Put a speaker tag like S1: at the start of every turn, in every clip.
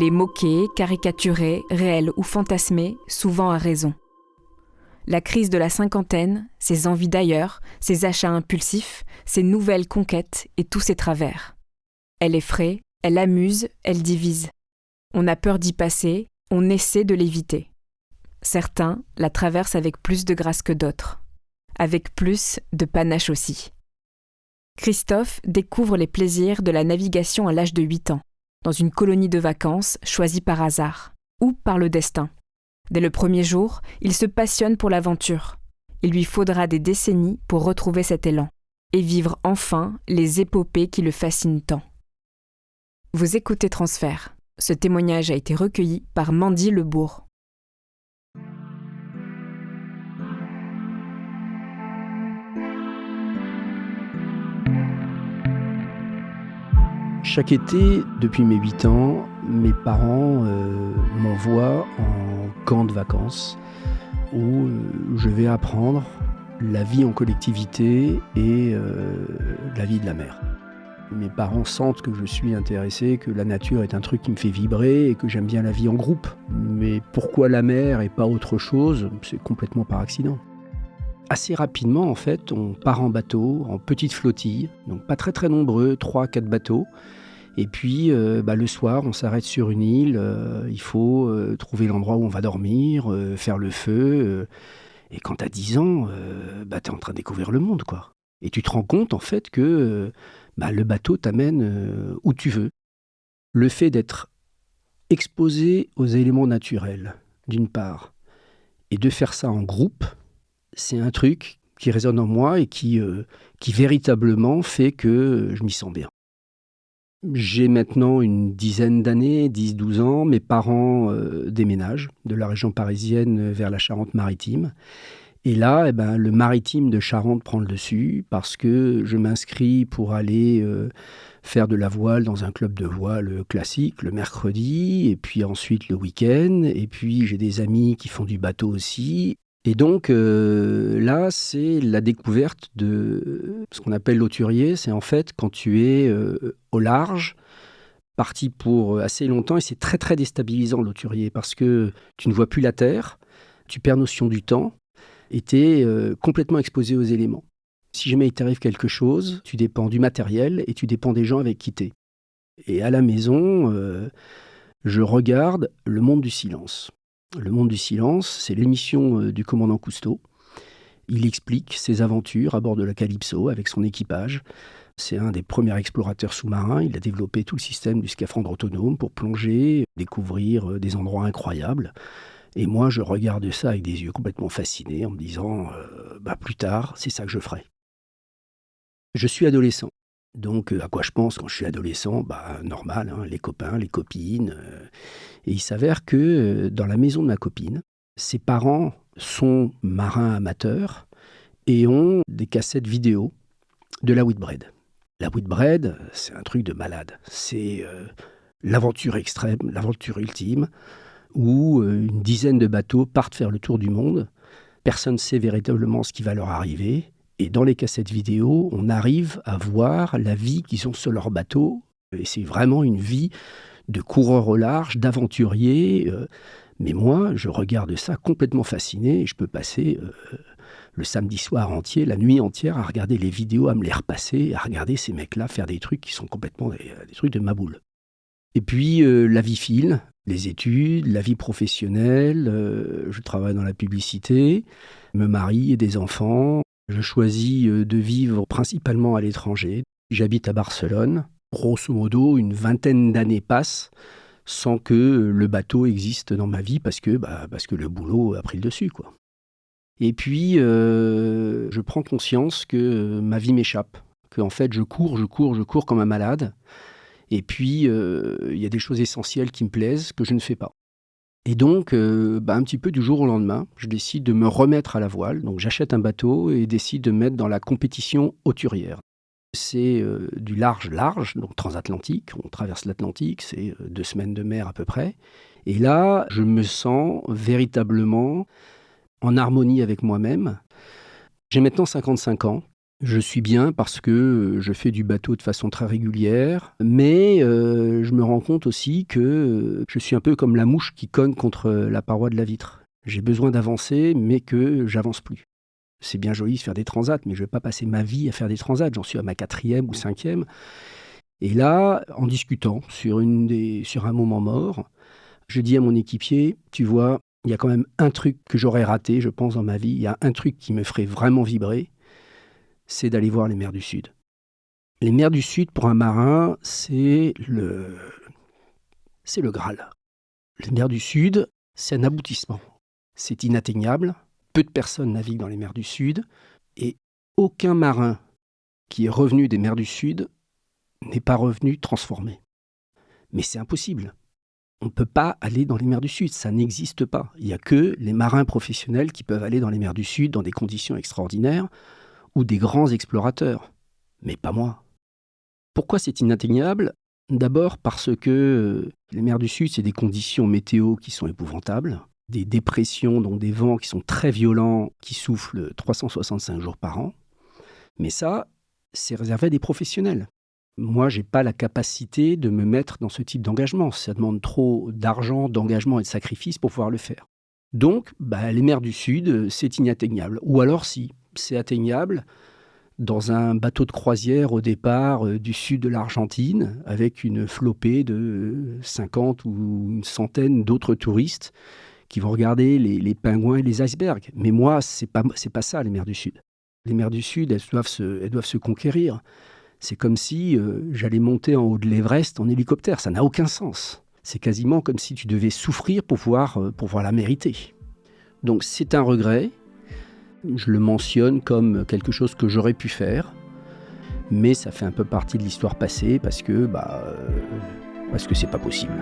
S1: Elle est moquée, caricaturée, réelle ou fantasmée, souvent à raison. La crise de la cinquantaine, ses envies d'ailleurs, ses achats impulsifs, ses nouvelles conquêtes et tous ses travers. Elle effraie, elle amuse, elle divise. On a peur d'y passer, on essaie de l'éviter. Certains la traversent avec plus de grâce que d'autres, avec plus de panache aussi. Christophe découvre les plaisirs de la navigation à l'âge de 8 ans, dans une colonie de vacances choisie par hasard, ou par le destin. Dès le premier jour, il se passionne pour l'aventure. Il lui faudra des décennies pour retrouver cet élan, et vivre enfin les épopées qui le fascinent tant. Vous écoutez Transfert. Ce témoignage a été recueilli par Mandy Lebourg.
S2: Chaque été, depuis mes 8 ans, mes parents m'envoient en camp de vacances où je vais apprendre la vie en collectivité et la vie de la mer. Mes parents sentent que je suis intéressé, que la nature est un truc qui me fait vibrer et que j'aime bien la vie en groupe. Mais pourquoi la mer et pas autre chose ? C'est complètement par accident. Assez rapidement, en fait, on part en bateau, en petite flottille, donc pas très très nombreux, 3-4 bateaux. Et puis, le soir, on s'arrête sur une île, il faut trouver l'endroit où on va dormir, faire le feu. Et quand t'as 10 ans, t'es en train de découvrir le monde, quoi. Et tu te rends compte, en fait, que le bateau t'amène où tu veux. Le fait d'être exposé aux éléments naturels, d'une part, et de faire ça en groupe, c'est un truc qui résonne en moi et qui véritablement fait que je m'y sens bien. J'ai maintenant une dizaine d'années, 10-12 ans. Mes parents déménagent de la région parisienne vers la Charente-Maritime. Et là, le maritime de Charente prend le dessus parce que je m'inscris pour aller faire de la voile dans un club de voile classique le mercredi, et puis ensuite le week-end. Et puis j'ai des amis qui font du bateau aussi. Et donc là, c'est la découverte de ce qu'on appelle l'auturier. C'est en fait quand tu es au large, parti pour assez longtemps, et c'est très très déstabilisant l'auturier parce que tu ne vois plus la terre, tu perds notion du temps et tu es complètement exposé aux éléments. Si jamais il t'arrive quelque chose, tu dépends du matériel et tu dépends des gens avec qui tu es. Et à la maison, je regarde Le Monde du Silence. Le Monde du Silence, c'est l'émission du commandant Cousteau. Il explique ses aventures à bord de la Calypso avec son équipage. C'est un des premiers explorateurs sous-marins. Il a développé tout le système du scaphandre autonome pour plonger, découvrir des endroits incroyables. Et moi, je regarde ça avec des yeux complètement fascinés en me disant plus tard, c'est ça que je ferai. Je suis adolescent. Donc, à quoi je pense quand je suis adolescent ? Normal, les copains, les copines. Et il s'avère que dans la maison de ma copine, ses parents sont marins amateurs et ont des cassettes vidéo de la Whitbread. La Whitbread, c'est un truc de malade. C'est l'aventure extrême, l'aventure ultime, où une dizaine de bateaux partent faire le tour du monde. Personne ne sait véritablement ce qui va leur arriver. Et dans les cassettes vidéo, on arrive à voir la vie qu'ils ont sur leur bateau. Et c'est vraiment une vie de coureur au large, d'aventurier. Mais moi, je regarde ça complètement fasciné. Et je peux passer le samedi soir entier, la nuit entière, à regarder les vidéos, à me les repasser, à regarder ces mecs-là faire des trucs qui sont complètement des trucs de ma boule. Et puis, la vie file, les études, la vie professionnelle. Je travaille dans la publicité, me marie et des enfants. Je choisis de vivre principalement à l'étranger. J'habite à Barcelone. Grosso modo, une vingtaine d'années passent sans que le bateau existe dans ma vie parce que le boulot a pris le dessus, quoi. Et puis, je prends conscience que ma vie m'échappe, qu'en fait, je cours comme un malade. Et puis, il y a des choses essentielles qui me plaisent que je ne fais pas. Et donc, un petit peu du jour au lendemain, je décide de me remettre à la voile. Donc, j'achète un bateau et décide de me mettre dans la compétition hauturière. C'est du large, donc transatlantique. On traverse l'Atlantique, c'est 2 semaines de mer à peu près. Et là, je me sens véritablement en harmonie avec moi-même. J'ai maintenant 55 ans. Je suis bien parce que je fais du bateau de façon très régulière, mais je me rends compte aussi que je suis un peu comme la mouche qui cogne contre la paroi de la vitre. J'ai besoin d'avancer, mais que j'avance plus. C'est bien joli de faire des transats, mais je ne vais pas passer ma vie à faire des transats. J'en suis à ma 4e ou 5e. Et là, en discutant sur un moment mort, je dis à mon équipier, tu vois, il y a quand même un truc que j'aurais raté, je pense, dans ma vie. Il y a un truc qui me ferait vraiment vibrer, c'est d'aller voir les mers du Sud. Les mers du Sud, pour un marin, c'est le Graal. Les mers du Sud, c'est un aboutissement. C'est inatteignable. Peu de personnes naviguent dans les mers du Sud. Et aucun marin qui est revenu des mers du Sud n'est pas revenu transformé. Mais c'est impossible. On ne peut pas aller dans les mers du Sud, ça n'existe pas. Il n'y a que les marins professionnels qui peuvent aller dans les mers du Sud dans des conditions extraordinaires ou des grands explorateurs. Mais pas moi. Pourquoi c'est inatteignable ? D'abord parce que les mers du Sud, c'est des conditions météo qui sont épouvantables, des dépressions, donc des vents qui sont très violents, qui soufflent 365 jours par an. Mais ça, c'est réservé à des professionnels. Moi, je n'ai pas la capacité de me mettre dans ce type d'engagement. Ça demande trop d'argent, d'engagement et de sacrifice pour pouvoir le faire. Donc, les mers du Sud, c'est inatteignable. Ou alors, si, c'est atteignable dans un bateau de croisière au départ du sud de l'Argentine, avec une flopée de 50 ou une centaine d'autres touristes qui vont regarder les pingouins et les icebergs. Mais moi, c'est pas ça, les mers du Sud. Les mers du Sud, elles doivent se conquérir. C'est comme si j'allais monter en haut de l'Everest en hélicoptère. Ça n'a aucun sens. C'est quasiment comme si tu devais souffrir pour pouvoir la mériter. Donc c'est un regret. Je le mentionne comme quelque chose que j'aurais pu faire. Mais ça fait un peu partie de l'histoire passée parce que c'est pas possible.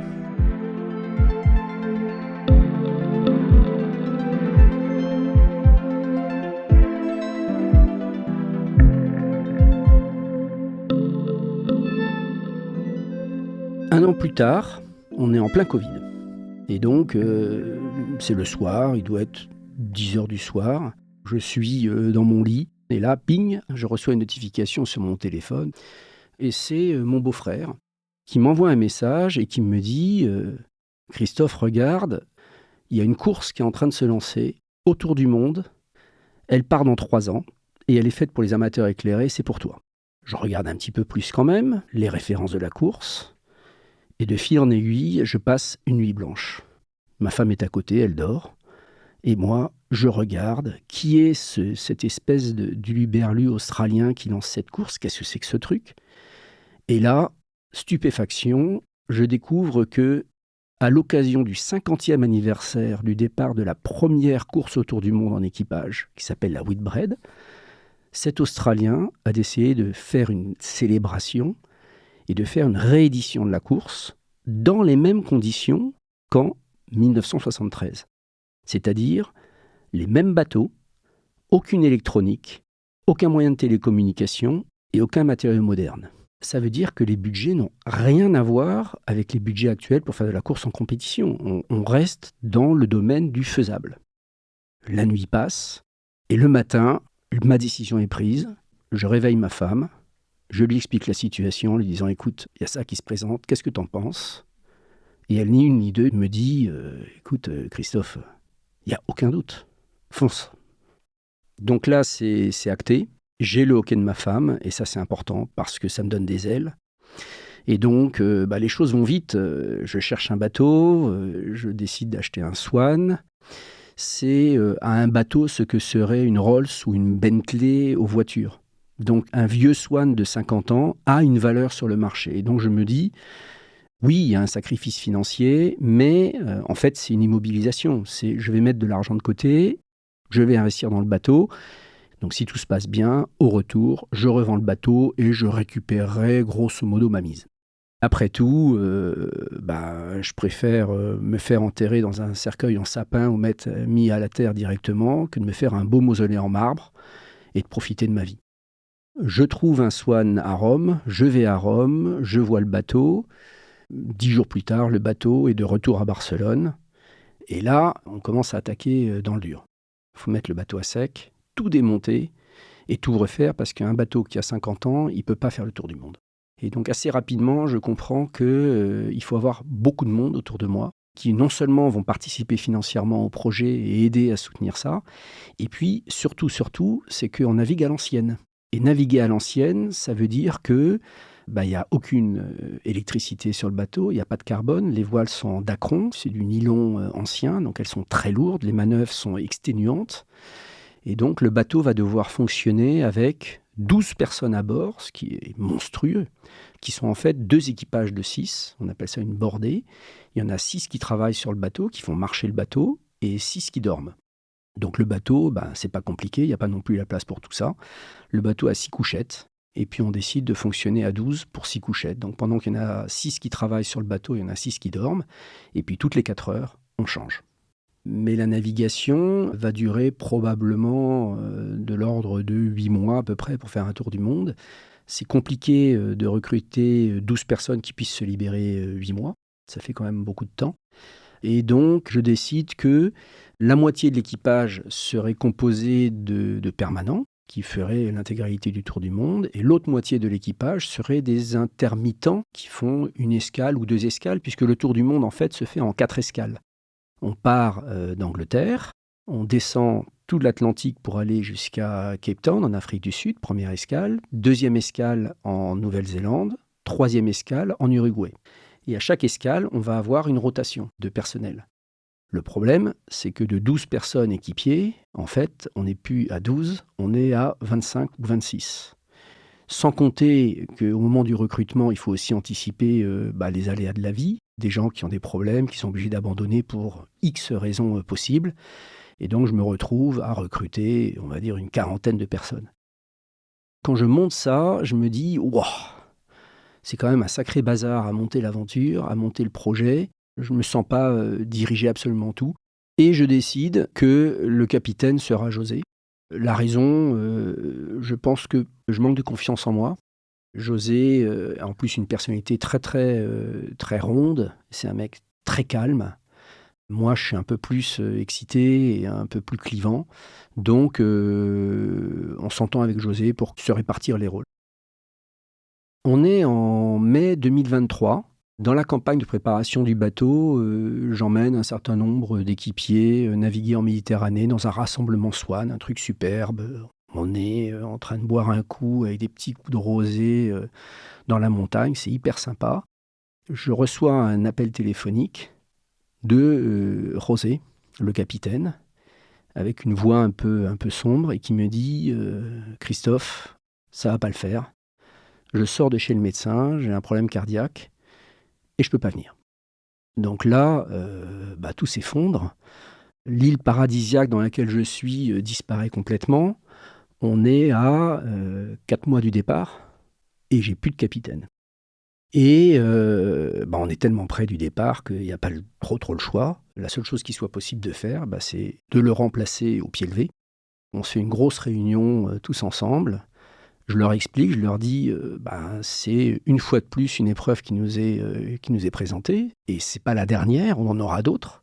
S2: Un an plus tard, on est en plein Covid. Et donc, c'est le soir, il doit être 10h du soir. Je suis dans mon lit. Et là, ping, je reçois une notification sur mon téléphone. Et c'est mon beau-frère qui m'envoie un message et qui me dit « Christophe, regarde, il y a une course qui est en train de se lancer autour du monde. Elle part dans 3 ans et elle est faite pour les amateurs éclairés, c'est pour toi. » Je regarde un petit peu plus quand même les références de la course. Et de fil en aiguille, je passe une nuit blanche. Ma femme est à côté, elle dort. Et moi, je regarde qui est cette espèce d'uluberlu australien qui lance cette course. Qu'est-ce que c'est que ce truc ? Et là, stupéfaction, je découvre que, à l'occasion du 50e anniversaire du départ de la première course autour du monde en équipage, qui s'appelle la Whitbread, cet Australien a décidé de faire une célébration et de faire une réédition de la course dans les mêmes conditions qu'en 1973. C'est-à-dire les mêmes bateaux, aucune électronique, aucun moyen de télécommunication et aucun matériau moderne. Ça veut dire que les budgets n'ont rien à voir avec les budgets actuels pour faire de la course en compétition. On reste dans le domaine du faisable. La nuit passe et le matin, ma décision est prise. Je réveille ma femme, je lui explique la situation en lui disant « Écoute, il y a ça qui se présente, qu'est-ce que tu en penses ?» Et elle, ni une ni deux, me dit « Écoute, Christophe, il n'y a aucun doute, fonce. » Donc là, c'est acté. J'ai le OK de ma femme, et ça c'est important, parce que ça me donne des ailes. Et donc, les choses vont vite. Je cherche un bateau, je décide d'acheter un Swan. C'est à un bateau ce que serait une Rolls ou une Bentley aux voitures. Donc un vieux Swan de 50 ans a une valeur sur le marché. Et donc je me dis, oui, il y a un sacrifice financier, mais en fait c'est une immobilisation. Je vais mettre de l'argent de côté, je vais investir dans le bateau. Donc si tout se passe bien, au retour, je revends le bateau et je récupérerai grosso modo ma mise. Après tout, je préfère me faire enterrer dans un cercueil en sapin ou m'être mis à la terre directement que de me faire un beau mausolée en marbre et de profiter de ma vie. Je trouve un Swan à Rome, je vais à Rome, je vois le bateau. 10 jours plus tard, le bateau est de retour à Barcelone. Et là, on commence à attaquer dans le dur. Il faut mettre le bateau à sec, tout démonter et tout refaire parce qu'un bateau qui a 50 ans, il ne peut pas faire le tour du monde. Et donc assez rapidement, je comprends qu'il faut avoir beaucoup de monde autour de moi qui non seulement vont participer financièrement au projet et aider à soutenir ça, et puis surtout, c'est qu'on navigue à l'ancienne. Et naviguer à l'ancienne, ça veut dire que il n'y a aucune électricité sur le bateau, il n'y a pas de carbone, les voiles sont en dacron, c'est du nylon ancien, donc elles sont très lourdes, les manœuvres sont exténuantes, et donc le bateau va devoir fonctionner avec 12 personnes à bord, ce qui est monstrueux, qui sont en fait 2 équipages de 6, on appelle ça une bordée. Il y en a 6 qui travaillent sur le bateau, qui font marcher le bateau, et 6 qui dorment. Donc le bateau, c'est pas compliqué, il n'y a pas non plus la place pour tout ça. Le bateau a 6 couchettes, et puis on décide de fonctionner à 12 pour 6 couchettes. Donc pendant qu'il y en a 6 qui travaillent sur le bateau, il y en a 6 qui dorment, et puis toutes les 4 heures, on change. Mais la navigation va durer probablement de l'ordre de 8 mois à peu près pour faire un tour du monde. C'est compliqué de recruter 12 personnes qui puissent se libérer 8 mois. Ça fait quand même beaucoup de temps. Et donc, je décide que la moitié de l'équipage serait composée de permanents qui feraient l'intégralité du tour du monde, et l'autre moitié de l'équipage serait des intermittents qui font une escale ou 2 escales, puisque le tour du monde, en fait, se fait en 4 escales. On part d'Angleterre, on descend tout l'Atlantique pour aller jusqu'à Cape Town, en Afrique du Sud, première escale, 2e escale en Nouvelle-Zélande, 3e escale en Uruguay. Et à chaque escale, on va avoir une rotation de personnel. Le problème, c'est que de 12 personnes équipiers, en fait, on n'est plus à 12, on est à 25 ou 26. Sans compter qu'au moment du recrutement, il faut aussi anticiper les aléas de la vie, des gens qui ont des problèmes, qui sont obligés d'abandonner pour X raisons possibles. Et donc, je me retrouve à recruter, on va dire, une 40aine de personnes. Quand je monte ça, je me dis, waouh, c'est quand même un sacré bazar à monter l'aventure, à monter le projet. Je ne me sens pas diriger absolument tout. Et je décide que le capitaine sera José. La raison, je pense que je manque de confiance en moi. José a en plus une personnalité très ronde. C'est un mec très calme. Moi, je suis un peu plus excité et un peu plus clivant. Donc, on s'entend avec José pour se répartir les rôles. On est en mai 2023. Dans la campagne de préparation du bateau, j'emmène un certain nombre d'équipiers naviguer en Méditerranée dans un rassemblement Swan, un truc superbe. On est en train de boire un coup avec des petits coups de rosée dans la montagne, c'est hyper sympa. Je reçois un appel téléphonique de José, le capitaine, avec une voix un peu sombre et qui me dit « Christophe, ça va pas le faire. Je sors de chez le médecin, j'ai un problème cardiaque et je peux pas venir. » Donc là, tout s'effondre. L'île paradisiaque dans laquelle je suis disparaît complètement. On est à 4 mois du départ et j'ai plus de capitaine. Et on est tellement près du départ qu'il n'y a pas trop le choix. La seule chose qui soit possible de faire, c'est de le remplacer au pied levé. On se fait une grosse réunion tous ensemble. Je leur explique, je leur dis, c'est une fois de plus une épreuve qui nous est présentée. Et c'est pas la dernière, on en aura d'autres.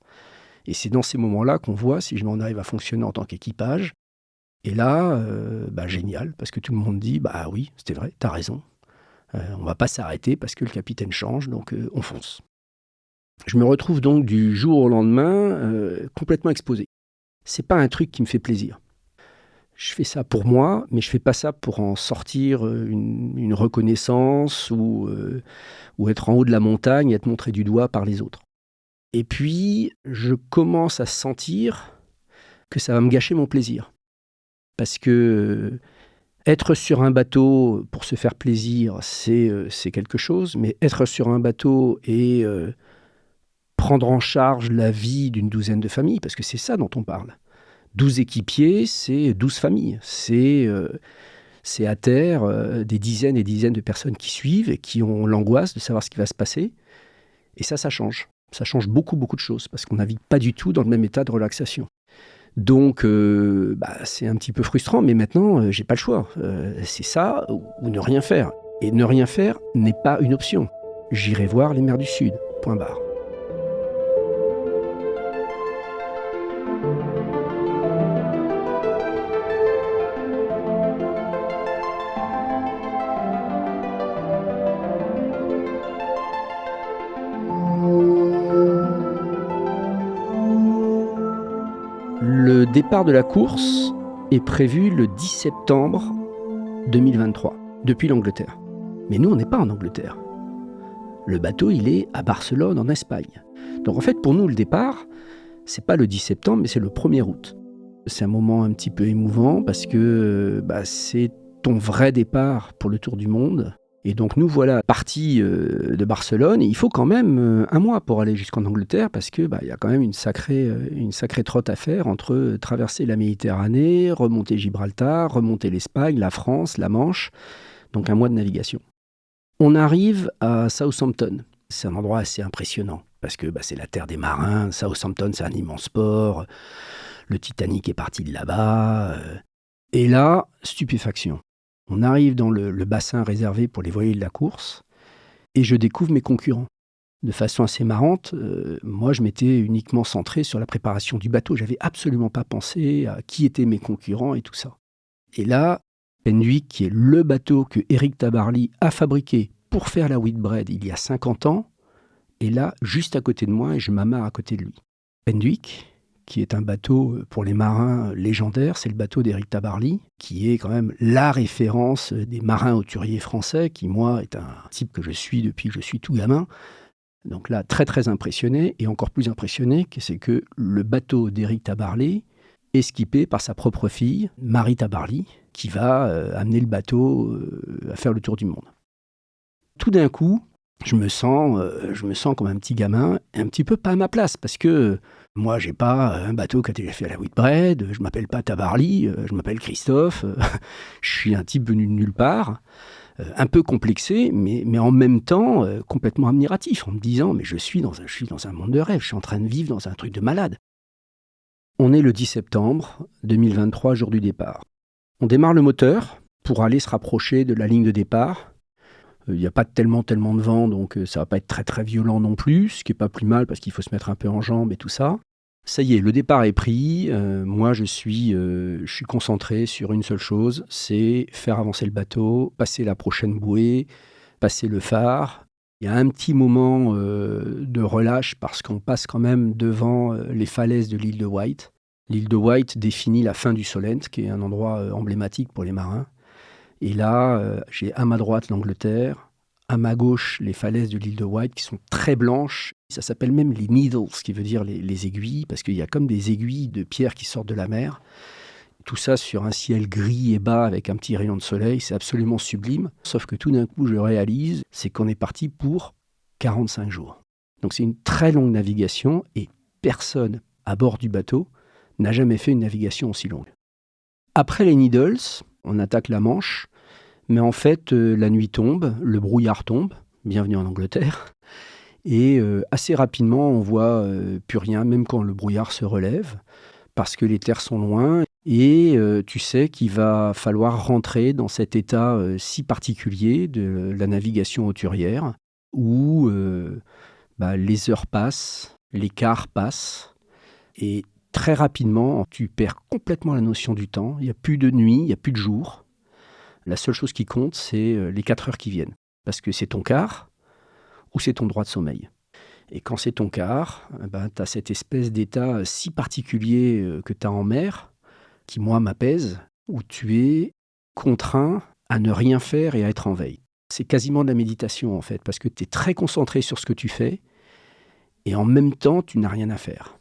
S2: Et c'est dans ces moments-là qu'on voit si je m'en arrive à fonctionner en tant qu'équipage. Et là, génial, parce que tout le monde dit, oui, c'était vrai, t'as raison. On va pas s'arrêter parce que le capitaine change, donc on fonce. Je me retrouve donc du jour au lendemain complètement exposé. C'est pas un truc qui me fait plaisir. Je fais ça pour moi, mais je fais pas ça pour en sortir une reconnaissance ou être en haut de la montagne et être montré du doigt par les autres. Et puis, je commence à sentir que ça va me gâcher mon plaisir. Parce que être sur un bateau pour se faire plaisir, c'est quelque chose, mais être sur un bateau et prendre en charge la vie d'une douzaine de familles, parce que c'est ça dont on parle. 12 équipiers, c'est 12 familles. C'est à terre des dizaines et dizaines de personnes qui suivent et qui ont l'angoisse de savoir ce qui va se passer. Et ça change. Ça change beaucoup de choses, parce qu'on ne navigue pas du tout dans le même état de relaxation. Donc, c'est un petit peu frustrant, mais maintenant, j'ai pas le choix. C'est ça ou ne rien faire. Et ne rien faire n'est pas une option. J'irai voir les mers du Sud. Point barre. Le départ de la course est prévu le 10 septembre 2023, depuis l'Angleterre. Mais nous, on n'est pas en Angleterre. Le bateau, il est à Barcelone, en Espagne. Donc en fait, pour nous, le départ, c'est pas le 10 septembre, mais c'est le 1er août. C'est un moment un petit peu émouvant parce que c'est ton vrai départ pour le Tour du Monde. Et donc nous voilà partis de Barcelone. Et il faut quand même un mois pour aller jusqu'en Angleterre parce que y a quand même une sacrée trotte à faire entre traverser la Méditerranée, remonter Gibraltar, remonter l'Espagne, la France, la Manche. Donc un mois de navigation. On arrive à Southampton. C'est un endroit assez impressionnant parce que c'est la terre des marins. Southampton, c'est un immense port. Le Titanic est parti de là-bas. Et là, stupéfaction. On arrive dans le bassin réservé pour les voiliers de la course et je découvre mes concurrents. De façon assez marrante, moi je m'étais uniquement centré sur la préparation du bateau. J'avais absolument pas pensé à qui étaient mes concurrents et tout ça. Et là, Penduick, qui est le bateau que Éric Tabarly a fabriqué pour faire la Whitbread il y a 50 ans, est là juste à côté de moi et je m'amarre à côté de lui. Penduick, qui est un bateau pour les marins légendaire, c'est le bateau d'Éric Tabarly, qui est quand même la référence des marins hauturiers français, qui moi est un type que je suis depuis que je suis tout gamin. Donc là, très très impressionné, et encore plus impressionné, c'est que le bateau d'Éric Tabarly est skippé par sa propre fille, Marie Tabarly, qui va amener le bateau à faire le tour du monde. Tout d'un coup, je me sens comme un petit gamin, un petit peu pas à ma place, parce que moi, j'ai pas un bateau qui a déjà fait à la Whitbread, je m'appelle pas Tabarly, je m'appelle Christophe, je suis un type venu de nulle part, un peu complexé, mais en même temps complètement admiratif, en me disant, mais je suis dans un monde de rêve, je suis en train de vivre dans un truc de malade. On est le 10 septembre 2023, jour du départ. On démarre le moteur pour aller se rapprocher de la ligne de départ. Il n'y a pas tellement de vent, donc ça ne va pas être très très violent non plus, ce qui n'est pas plus mal parce qu'il faut se mettre un peu en jambes et tout ça. Ça y est, le départ est pris. Moi, je suis concentré sur une seule chose, c'est faire avancer le bateau, passer la prochaine bouée, passer le phare. Il y a un petit moment de relâche parce qu'on passe quand même devant les falaises de l'île de Wight. L'île de Wight définit la fin du Solent, qui est un endroit emblématique pour les marins. Et là, j'ai à ma droite l'Angleterre, à ma gauche les falaises de l'île de Wight qui sont très blanches. Ça s'appelle même les needles, ce qui veut dire les aiguilles, parce qu'il y a comme des aiguilles de pierre qui sortent de la mer. Tout ça sur un ciel gris et bas avec un petit rayon de soleil, c'est absolument sublime. Sauf que tout d'un coup, je réalise, c'est qu'on est parti pour 45 jours. Donc c'est une très longue navigation et personne à bord du bateau n'a jamais fait une navigation aussi longue. Après les Needles, on attaque la Manche, mais en fait, la nuit tombe, le brouillard tombe, bienvenue en Angleterre, et assez rapidement, on voit plus rien, même quand le brouillard se relève, parce que les terres sont loin, et tu sais qu'il va falloir rentrer dans cet état si particulier de la navigation hauturière, où les heures passent, les quarts passent, et très rapidement, tu perds complètement la notion du temps. Il n'y a plus de nuit, il n'y a plus de jour. La seule chose qui compte, c'est les 4 heures qui viennent. Parce que c'est ton quart ou c'est ton droit de sommeil. Et quand c'est ton quart, tu as cette espèce d'état si particulier que tu as en mer, qui, moi, m'apaise, où tu es contraint à ne rien faire et à être en veille. C'est quasiment de la méditation, en fait, parce que tu es très concentré sur ce que tu fais et en même temps, tu n'as rien à faire.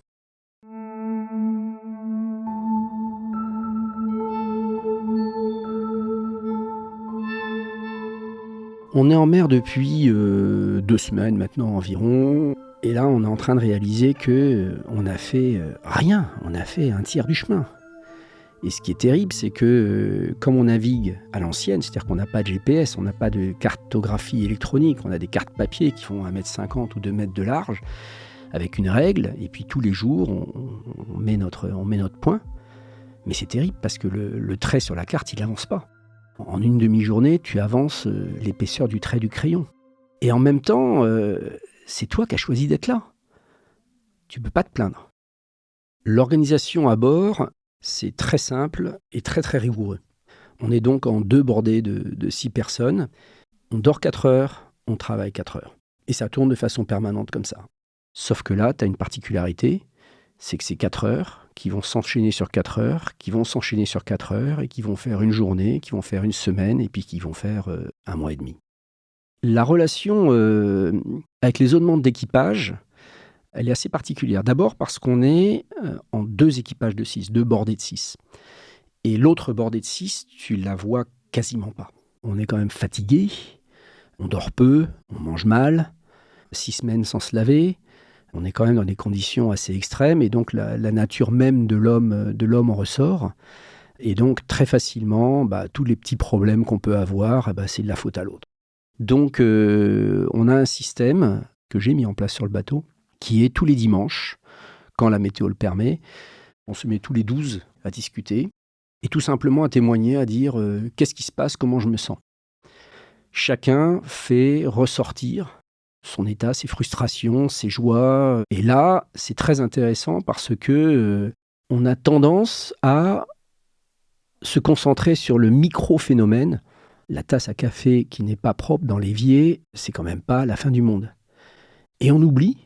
S2: On est en mer depuis 2 semaines maintenant environ. Et là, on est en train de réaliser qu'on a fait rien. On a fait un tiers du chemin. Et ce qui est terrible, c'est que comme on navigue à l'ancienne, c'est-à-dire qu'on n'a pas de GPS, on n'a pas de cartographie électronique, on a des cartes papier qui font 1,50 m ou 2 mètres de large, avec une règle, et puis tous les jours, on met notre point. Mais c'est terrible parce que le trait sur la carte, il n'avance pas. En une demi-journée, tu avances l'épaisseur du trait du crayon. Et en même temps, c'est toi qui as choisi d'être là. Tu ne peux pas te plaindre. L'organisation à bord, c'est très simple et très très rigoureux. On est donc en 2 bordées de 6 personnes. On dort 4 heures, on travaille 4 heures. Et ça tourne de façon permanente comme ça. Sauf que là, tu as une particularité, c'est que ces 4 heures qui vont s'enchaîner sur 4 heures, qui vont s'enchaîner sur 4 heures, et qui vont faire une journée, qui vont faire une semaine, et puis qui vont faire 1 mois et demi. La relation avec les autres membres d'équipage, elle est assez particulière. D'abord parce qu'on est en 2 équipages de 6, 2 bordées de 6. Et l'autre bordée de 6, tu la vois quasiment pas. On est quand même fatigué, on dort peu, on mange mal, 6 semaines sans se laver. On est quand même dans des conditions assez extrêmes, et donc la nature même de l'homme en ressort. Et donc très facilement, tous les petits problèmes qu'on peut avoir, c'est de la faute à l'autre. Donc on a un système que j'ai mis en place sur le bateau, qui est tous les dimanches, quand la météo le permet, on se met tous les 12 à discuter, et tout simplement à témoigner, à dire qu'est-ce qui se passe, comment je me sens. Chacun fait ressortir son état, ses frustrations, ses joies. Et là, c'est très intéressant parce que on a tendance à se concentrer sur le micro-phénomène. La tasse à café qui n'est pas propre dans l'évier, c'est quand même pas la fin du monde. Et on oublie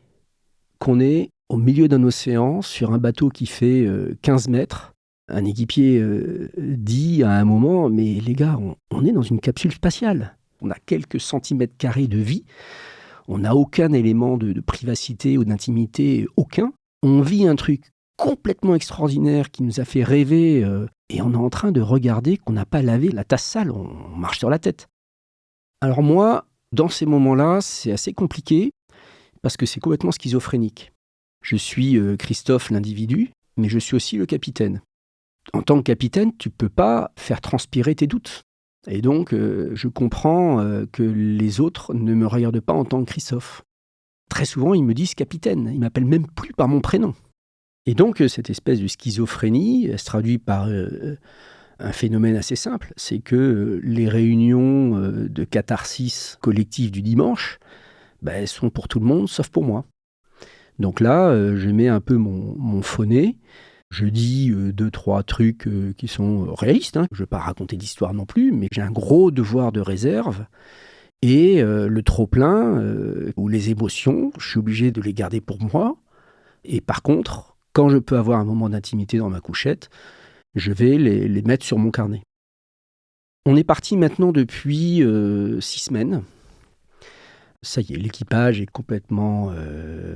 S2: qu'on est au milieu d'un océan, sur un bateau qui fait 15 mètres. Un équipier dit à un moment, mais les gars, on est dans une capsule spatiale. On a quelques centimètres carrés de vie. On n'a aucun élément de privacité ou d'intimité, aucun. On vit un truc complètement extraordinaire qui nous a fait rêver, et on est en train de regarder qu'on n'a pas lavé la tasse sale, on marche sur la tête. Alors moi, dans ces moments-là, c'est assez compliqué parce que c'est complètement schizophrénique. Je suis Christophe l'individu, mais je suis aussi le capitaine. En tant que capitaine, tu ne peux pas faire transpirer tes doutes. Et donc, je comprends que les autres ne me regardent pas en tant que Christophe. Très souvent, ils me disent capitaine. Ils ne m'appellent même plus par mon prénom. Et donc, cette espèce de schizophrénie, elle se traduit par un phénomène assez simple. C'est que les réunions de catharsis collective du dimanche, elles sont pour tout le monde, sauf pour moi. Donc là, je mets un peu mon faux nez. Je dis 2-3 trucs qui sont réalistes. Je ne vais pas raconter d'histoire non plus, mais j'ai un gros devoir de réserve. Et le trop-plein ou les émotions, je suis obligé de les garder pour moi. Et par contre, quand je peux avoir un moment d'intimité dans ma couchette, je vais les mettre sur mon carnet. On est parti maintenant depuis 6 semaines. Ça y est, l'équipage est complètement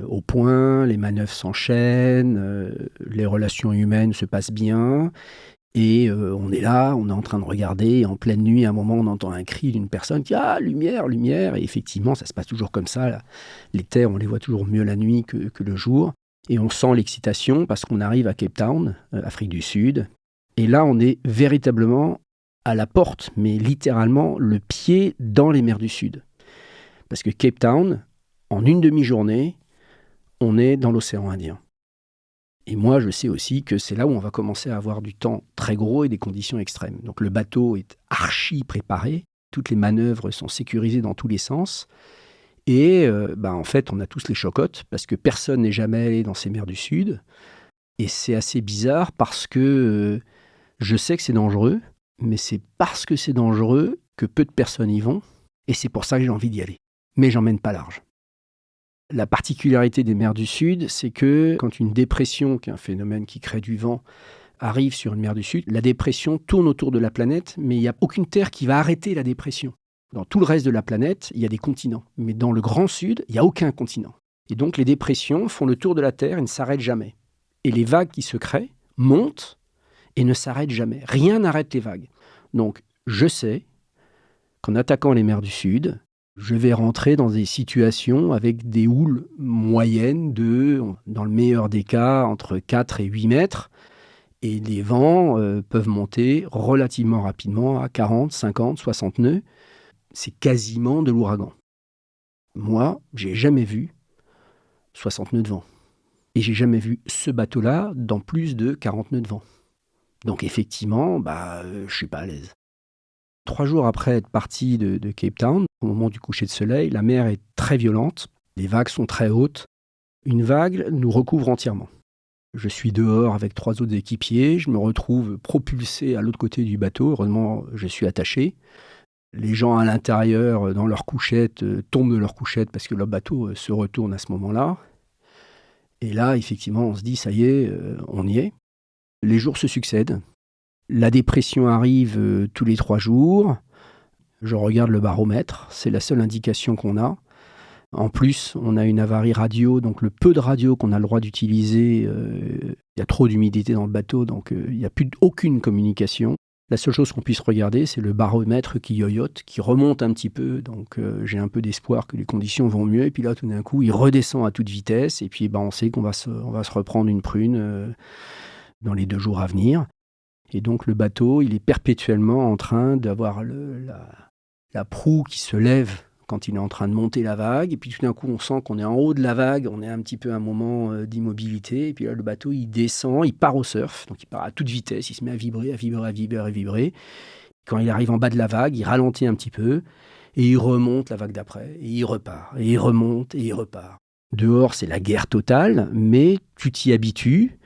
S2: au point, les manœuvres s'enchaînent, les relations humaines se passent bien, et on est là, on est en train de regarder, et en pleine nuit, à un moment, on entend un cri d'une personne qui dit « Ah, lumière, lumière !» Et effectivement, ça se passe toujours comme ça. Là. Les terres, on les voit toujours mieux la nuit que le jour, et on sent l'excitation parce qu'on arrive à Cape Town, Afrique du Sud, et là, on est véritablement à la porte, mais littéralement le pied dans les mers du Sud. Parce que Cape Town, en une demi-journée, on est dans l'océan Indien. Et moi, je sais aussi que c'est là où on va commencer à avoir du temps très gros et des conditions extrêmes. Donc le bateau est archi préparé, toutes les manœuvres sont sécurisées dans tous les sens. Et en fait, on a tous les chocottes parce que personne n'est jamais allé dans ces mers du Sud. Et c'est assez bizarre parce que je sais que c'est dangereux, mais c'est parce que c'est dangereux que peu de personnes y vont. Et c'est pour ça que j'ai envie d'y aller. Mais j'emmène pas large. La particularité des mers du Sud, c'est que quand une dépression, qui est un phénomène qui crée du vent, arrive sur une mer du Sud, la dépression tourne autour de la planète, mais il n'y a aucune terre qui va arrêter la dépression. Dans tout le reste de la planète, il y a des continents. Mais dans le Grand Sud, il n'y a aucun continent. Et donc les dépressions font le tour de la Terre et ne s'arrêtent jamais. Et les vagues qui se créent montent et ne s'arrêtent jamais. Rien n'arrête les vagues. Donc je sais qu'en attaquant les mers du Sud, je vais rentrer dans des situations avec des houles moyennes de, dans le meilleur des cas, entre 4 et 8 mètres. Et les vents peuvent monter relativement rapidement à 40, 50, 60 nœuds. C'est quasiment de l'ouragan. Moi, j'ai jamais vu 60 nœuds de vent. Et j'ai jamais vu ce bateau-là dans plus de 40 nœuds de vent. Donc effectivement, je suis pas à l'aise. 3 jours après être parti de Cape Town, au moment du coucher de soleil, la mer est très violente, les vagues sont très hautes. Une vague nous recouvre entièrement. Je suis dehors avec 3 autres équipiers, je me retrouve propulsé à l'autre côté du bateau, heureusement je suis attaché. Les gens à l'intérieur, dans leur couchette, tombent de leur couchette parce que leur bateau se retourne à ce moment-là. Et là, effectivement, on se dit, ça y est, on y est. Les jours se succèdent. La dépression arrive tous les 3 jours. Je regarde le baromètre, c'est la seule indication qu'on a. En plus, on a une avarie radio, donc le peu de radio qu'on a le droit d'utiliser, il y a trop d'humidité dans le bateau, donc il n'y a plus aucune communication. La seule chose qu'on puisse regarder, c'est le baromètre qui yoyote, qui remonte un petit peu, donc j'ai un peu d'espoir que les conditions vont mieux, et puis là, tout d'un coup, il redescend à toute vitesse, et puis on sait qu'on va se reprendre une prune dans les 2 jours à venir. Et donc le bateau, il est perpétuellement en train d'avoir la proue qui se lève quand il est en train de monter la vague, et puis tout d'un coup on sent qu'on est en haut de la vague, on est un petit peu à un moment d'immobilité, et puis là le bateau il descend, il part au surf, donc il part à toute vitesse, il se met à vibrer, à vibrer, à vibrer, à vibrer. Quand il arrive en bas de la vague, il ralentit un petit peu, et il remonte la vague d'après, et il repart, et il remonte, et il repart. Dehors c'est la guerre totale, mais tu t'y habitues,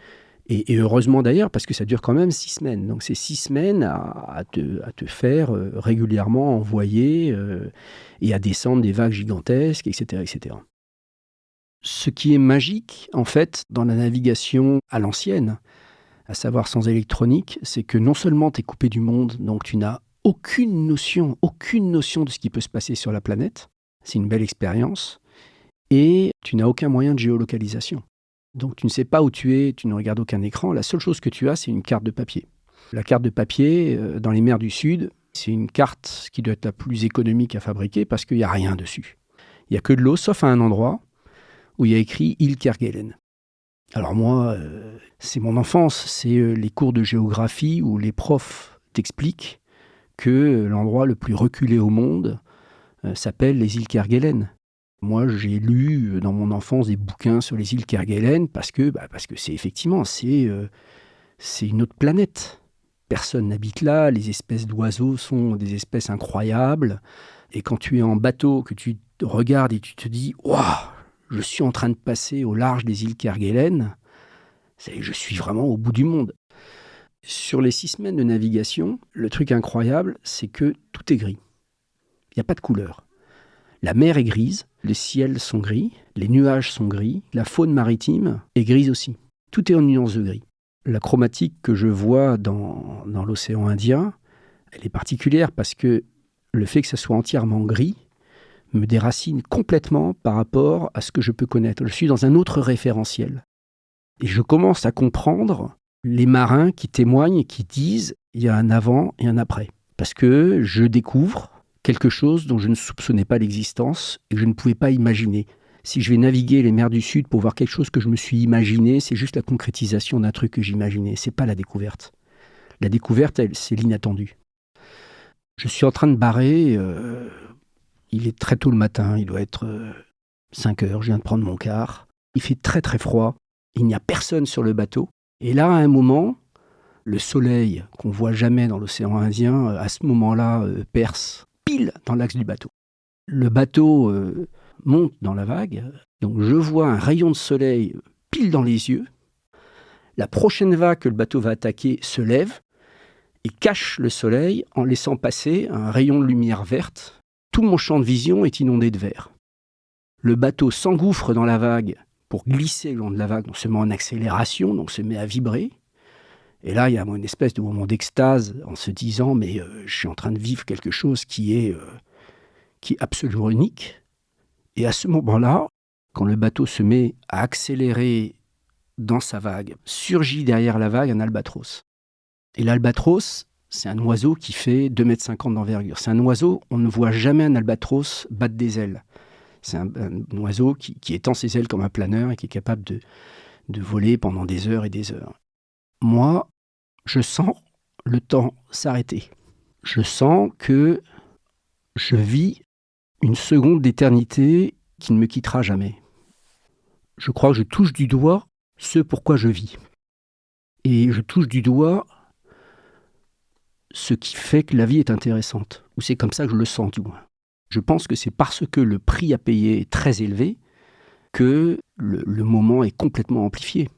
S2: et heureusement d'ailleurs, parce que ça dure quand même 6 semaines. Donc c'est 6 semaines à te faire régulièrement envoyer et à descendre des vagues gigantesques, etc., etc. Ce qui est magique, en fait, dans la navigation à l'ancienne, à savoir sans électronique, c'est que non seulement tu es coupé du monde, donc tu n'as aucune notion de ce qui peut se passer sur la planète. C'est une belle expérience. Et tu n'as aucun moyen de géolocalisation. Donc tu ne sais pas où tu es, tu ne regardes aucun écran. La seule chose que tu as, c'est une carte de papier. La carte de papier, dans les mers du Sud, c'est une carte qui doit être la plus économique à fabriquer parce qu'il n'y a rien dessus. Il n'y a que de l'eau, sauf à un endroit où il y a écrit « Île Kerguelen ». Alors moi, c'est mon enfance, c'est les cours de géographie où les profs t'expliquent que l'endroit le plus reculé au monde s'appelle les îles Kerguelen. Moi, j'ai lu dans mon enfance des bouquins sur les îles Kerguelen parce que c'est effectivement, c'est une autre planète. Personne n'habite là, les espèces d'oiseaux sont des espèces incroyables. Et quand tu es en bateau, que tu regardes et tu te dis « Waouh, je suis en train de passer au large des îles Kerguelen, je suis vraiment au bout du monde ». Sur les 6 semaines de navigation, le truc incroyable, c'est que tout est gris. Il n'y a pas de couleur. La mer est grise, les ciels sont gris, les nuages sont gris, la faune maritime est grise aussi. Tout est en nuances de gris. La chromatique que je vois dans l'océan Indien, elle est particulière parce que le fait que ça soit entièrement gris me déracine complètement par rapport à ce que je peux connaître. Je suis dans un autre référentiel. Et je commence à comprendre les marins qui témoignent et qui disent il y a un avant et un après. Parce que je découvre quelque chose dont je ne soupçonnais pas l'existence et que je ne pouvais pas imaginer. Si je vais naviguer les mers du Sud pour voir quelque chose que je me suis imaginé, c'est juste la concrétisation d'un truc que j'imaginais. C'est pas la découverte. La découverte, c'est l'inattendu. Je suis en train de barrer. Il est très tôt le matin. Il doit être 5 heures. Je viens de prendre mon quart. Il fait très très froid. Il n'y a personne sur le bateau. Et là, à un moment, le soleil qu'on voit jamais dans l'océan Indien, à ce moment-là, perce pile dans l'axe du bateau. Le bateau monte dans la vague, donc je vois un rayon de soleil pile dans les yeux. La prochaine vague que le bateau va attaquer se lève et cache le soleil en laissant passer un rayon de lumière verte. Tout mon champ de vision est inondé de vert. Le bateau s'engouffre dans la vague pour glisser le long de la vague, donc se met en accélération, donc se met à vibrer. Et là, il y a une espèce de moment d'extase en se disant « mais je suis en train de vivre quelque chose qui est absolument unique ». Et à ce moment-là, quand le bateau se met à accélérer dans sa vague, surgit derrière la vague un albatros. Et l'albatros, c'est un oiseau qui fait 2,50 m d'envergure. C'est un oiseau, on ne voit jamais un albatros battre des ailes. C'est un oiseau qui étend ses ailes comme un planeur et qui est capable de voler pendant des heures et des heures. Moi, je sens le temps s'arrêter. Je sens que je vis une seconde d'éternité qui ne me quittera jamais. Je crois que je touche du doigt ce pourquoi je vis. Et je touche du doigt ce qui fait que la vie est intéressante. Ou c'est comme ça que je le sens, du moins. Je pense que c'est parce que le prix à payer est très élevé que le moment est complètement amplifié.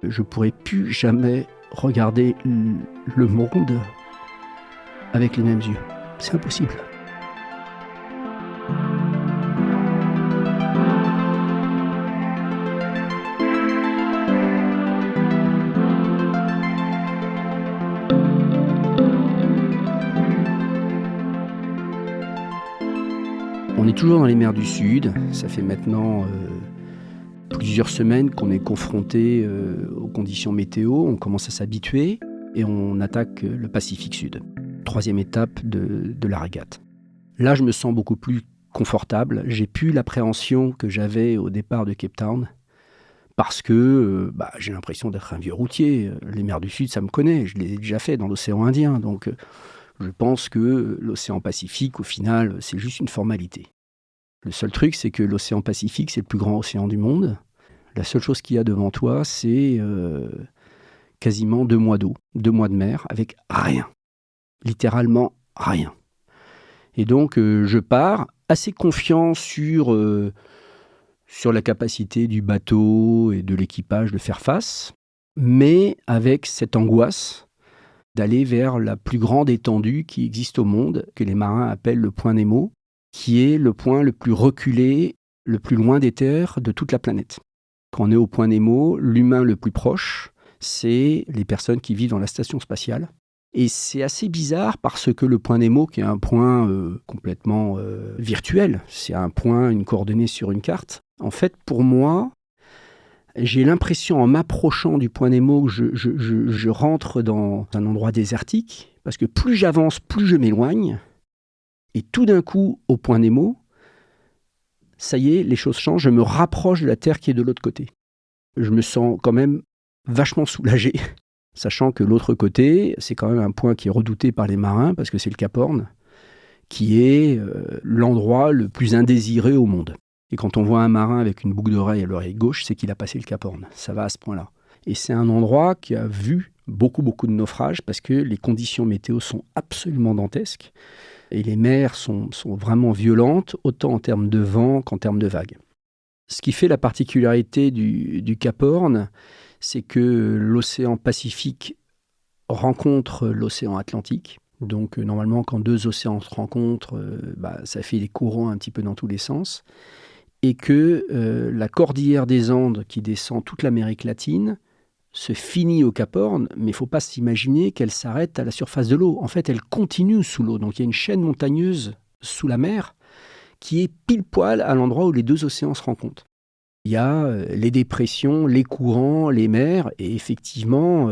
S2: Je ne pourrai plus jamais regarder le monde avec les mêmes yeux. C'est impossible. toujours dans les mers du Sud. Ça fait maintenant plusieurs semaines qu'on est confronté aux conditions météo. On commence à s'habituer et on attaque le Pacifique Sud. 3e étape de la régate. Là, je me sens beaucoup plus confortable. J'ai plus l'appréhension que j'avais au départ de Cape Town parce que j'ai l'impression d'être un vieux routier. Les mers du Sud, ça me connaît. Je les ai déjà fait dans l'océan Indien. Donc, je pense que l'océan Pacifique, au final, c'est juste une formalité. Le seul truc, c'est que l'océan Pacifique, c'est le plus grand océan du monde. La seule chose qu'il y a devant toi, c'est quasiment 2 mois d'eau, 2 mois de mer, avec rien. Littéralement rien. Et donc, je pars assez confiant sur la capacité du bateau et de l'équipage de faire face, mais avec cette angoisse d'aller vers la plus grande étendue qui existe au monde, que les marins appellent le point Nemo, qui est le point le plus reculé, le plus loin des terres de toute la planète. Quand on est au point Nemo, l'humain le plus proche, c'est les personnes qui vivent dans la station spatiale. Et c'est assez bizarre parce que le point Nemo, qui est un point complètement virtuel, c'est un point, une coordonnée sur une carte. En fait, pour moi, j'ai l'impression en m'approchant du point Nemo que je rentre dans un endroit désertique, parce que plus j'avance, plus je m'éloigne. Et tout d'un coup, au point Nemo, ça y est, les choses changent, je me rapproche de la Terre qui est de l'autre côté. Je me sens quand même vachement soulagé. Sachant que l'autre côté, c'est quand même un point qui est redouté par les marins, parce que c'est le Cap Horn, qui est l'endroit le plus indésiré au monde. Et quand on voit un marin avec une boucle d'oreille à l'oreille gauche, c'est qu'il a passé le Cap Horn. Ça va à ce point-là. Et c'est un endroit qui a vu beaucoup de naufrages, parce que les conditions météo sont absolument dantesques. Et les mers sont vraiment violentes, autant en termes de vent qu'en termes de vagues. Ce qui fait la particularité du Cap Horn, c'est que l'océan Pacifique rencontre l'océan Atlantique. Donc normalement, quand 2 océans se rencontrent, ça fait des courants un petit peu dans tous les sens. Et que la cordillère des Andes, qui descend toute l'Amérique latine, se finit au Cap Horn, mais il ne faut pas s'imaginer qu'elle s'arrête à la surface de l'eau. En fait, elle continue sous l'eau. Donc il y a une chaîne montagneuse sous la mer qui est pile poil à l'endroit où les 2 océans se rencontrent. Il y a les dépressions, les courants, les mers, et effectivement,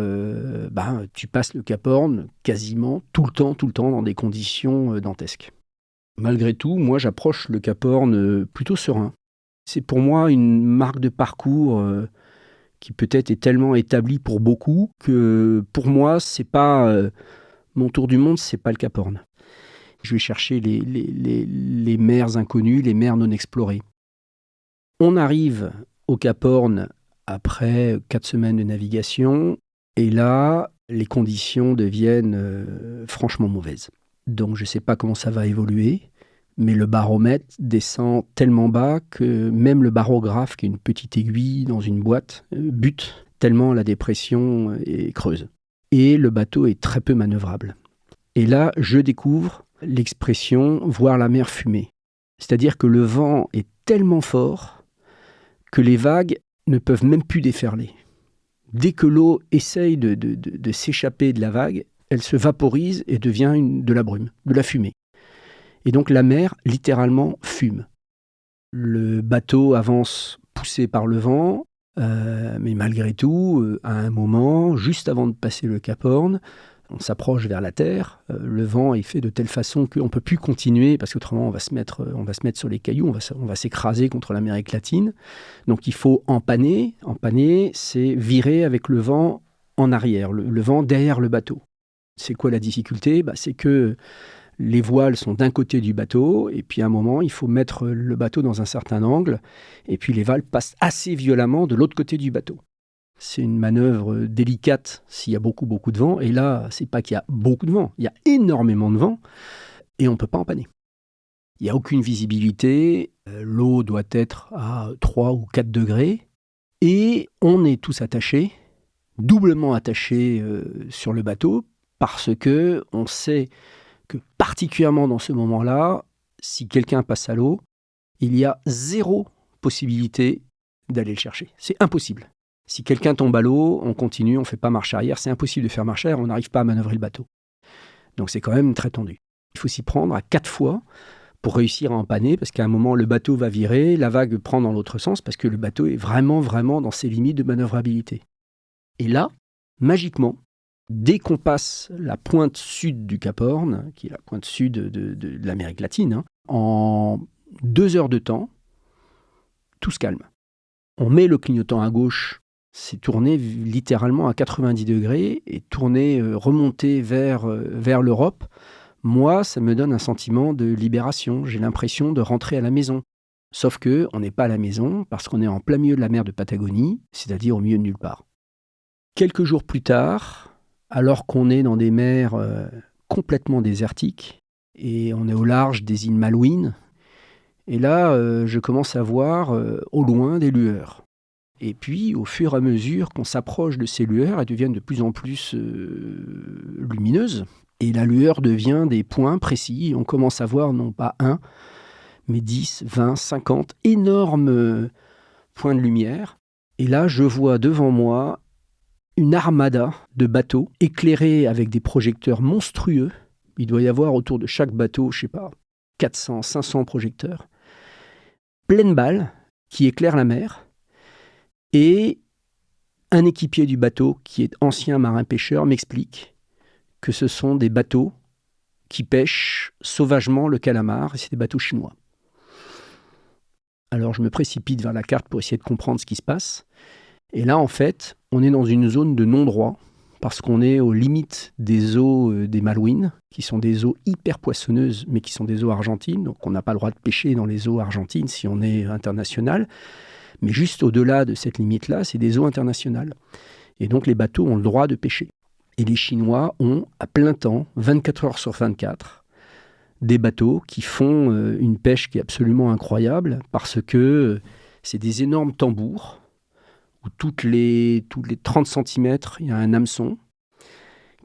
S2: tu passes le Cap Horn quasiment tout le temps dans des conditions dantesques. Malgré tout, moi j'approche le Cap Horn plutôt serein. C'est pour moi une marque de parcours qui peut-être est tellement établie pour beaucoup que pour moi, c'est pas mon tour du monde, c'est pas le Cap Horn. Je vais chercher les mers inconnues, les mers non explorées. On arrive au Cap Horn après 4 semaines de navigation et là, les conditions deviennent franchement mauvaises. Donc je ne sais pas comment ça va évoluer, mais le baromètre descend tellement bas que même le barographe, qui est une petite aiguille dans une boîte, bute tellement la dépression est creuse. Et le bateau est très peu manœuvrable. Et là, je découvre l'expression « voir la mer fumer ». C'est-à-dire que le vent est tellement fort que les vagues ne peuvent même plus déferler. Dès que l'eau essaye de s'échapper de la vague, elle se vaporise et devient de la brume, de la fumée. Et donc la mer, littéralement, fume. Le bateau avance poussé par le vent, mais malgré tout, à un moment, juste avant de passer le Cap Horn, on s'approche vers la terre, le vent est fait de telle façon qu'on ne peut plus continuer, parce qu'autrement on va se mettre sur les cailloux, on va s'écraser contre l'Amérique latine. Donc il faut empanner. Empanner, c'est virer avec le vent en arrière, le vent derrière le bateau. C'est quoi la difficulté ? C'est que les voiles sont d'un côté du bateau, et puis à un moment, il faut mettre le bateau dans un certain angle, et puis les voiles passent assez violemment de l'autre côté du bateau. C'est une manœuvre délicate s'il y a beaucoup de vent. Et là, c'est pas qu'il y a beaucoup de vent, il y a énormément de vent et on ne peut pas empanner. Il n'y a aucune visibilité, l'eau doit être à 3 ou 4 degrés et on est tous attachés, doublement attachés sur le bateau parce que on sait que particulièrement dans ce moment-là, si quelqu'un passe à l'eau, il y a 0 possibilité d'aller le chercher. C'est impossible. Si quelqu'un tombe à l'eau, on continue, on ne fait pas marche arrière. C'est impossible de faire marche arrière, on n'arrive pas à manœuvrer le bateau. Donc c'est quand même très tendu. Il faut s'y prendre à 4 fois pour réussir à empanner, parce qu'à un moment, le bateau va virer, la vague prend dans l'autre sens, parce que le bateau est vraiment, vraiment dans ses limites de manœuvrabilité. Et là, magiquement, dès qu'on passe la pointe sud du Cap Horn, qui est la pointe sud de l'Amérique latine, en 2 heures de temps, tout se calme. On met le clignotant à gauche, c'est tourné littéralement à 90 degrés et remonter vers l'Europe. Moi, ça me donne un sentiment de libération. J'ai l'impression de rentrer à la maison. Sauf qu'on n'est pas à la maison parce qu'on est en plein milieu de la mer de Patagonie, c'est-à-dire au milieu de nulle part. Quelques jours plus tard, alors qu'on est dans des mers complètement désertiques, et on est au large des îles Malouines, et là, je commence à voir au loin des lueurs. Et puis, au fur et à mesure qu'on s'approche de ces lueurs, elles deviennent de plus en plus lumineuses. Et la lueur devient des points précis. On commence à voir non pas 1, mais 10, 20, 50 énormes points de lumière. Et là, je vois devant moi une armada de bateaux éclairés avec des projecteurs monstrueux. Il doit y avoir autour de chaque bateau, 400, 500 projecteurs. Pleine balle qui éclairent la mer. Et un équipier du bateau, qui est ancien marin-pêcheur, m'explique que ce sont des bateaux qui pêchent sauvagement le calamar, et c'est des bateaux chinois. Alors je me précipite vers la carte pour essayer de comprendre ce qui se passe. Et là, en fait, on est dans une zone de non-droit, parce qu'on est aux limites des eaux des Malouines, qui sont des eaux hyper poissonneuses, mais qui sont des eaux argentines. Donc on n'a pas le droit de pêcher dans les eaux argentines si on est international. Mais juste au-delà de cette limite-là, c'est des eaux internationales. Et donc les bateaux ont le droit de pêcher. Et les Chinois ont, à plein temps, 24 heures sur 24, des bateaux qui font une pêche qui est absolument incroyable, parce que c'est des énormes tambours, où toutes les 30 cm, il y a un hameçon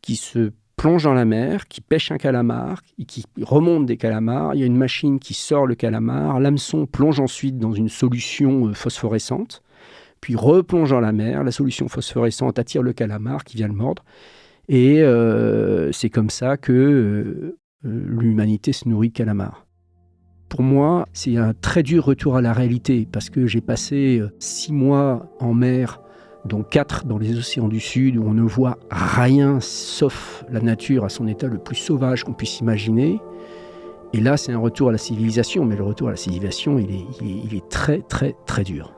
S2: qui se plonge dans la mer, qui pêche un calamar, et qui remonte des calamars. Il y a une machine qui sort le calamar, l'hameçon plonge ensuite dans une solution phosphorescente, puis replonge dans la mer, la solution phosphorescente attire le calamar qui vient le mordre. Et c'est comme ça que l'humanité se nourrit de calamars. Pour moi, c'est un très dur retour à la réalité, parce que j'ai passé 6 mois en mer, dont 4 dans les océans du Sud, où on ne voit rien sauf la nature à son état le plus sauvage qu'on puisse imaginer. Et là, c'est un retour à la civilisation, mais le retour à la civilisation, il est très, très, très dur.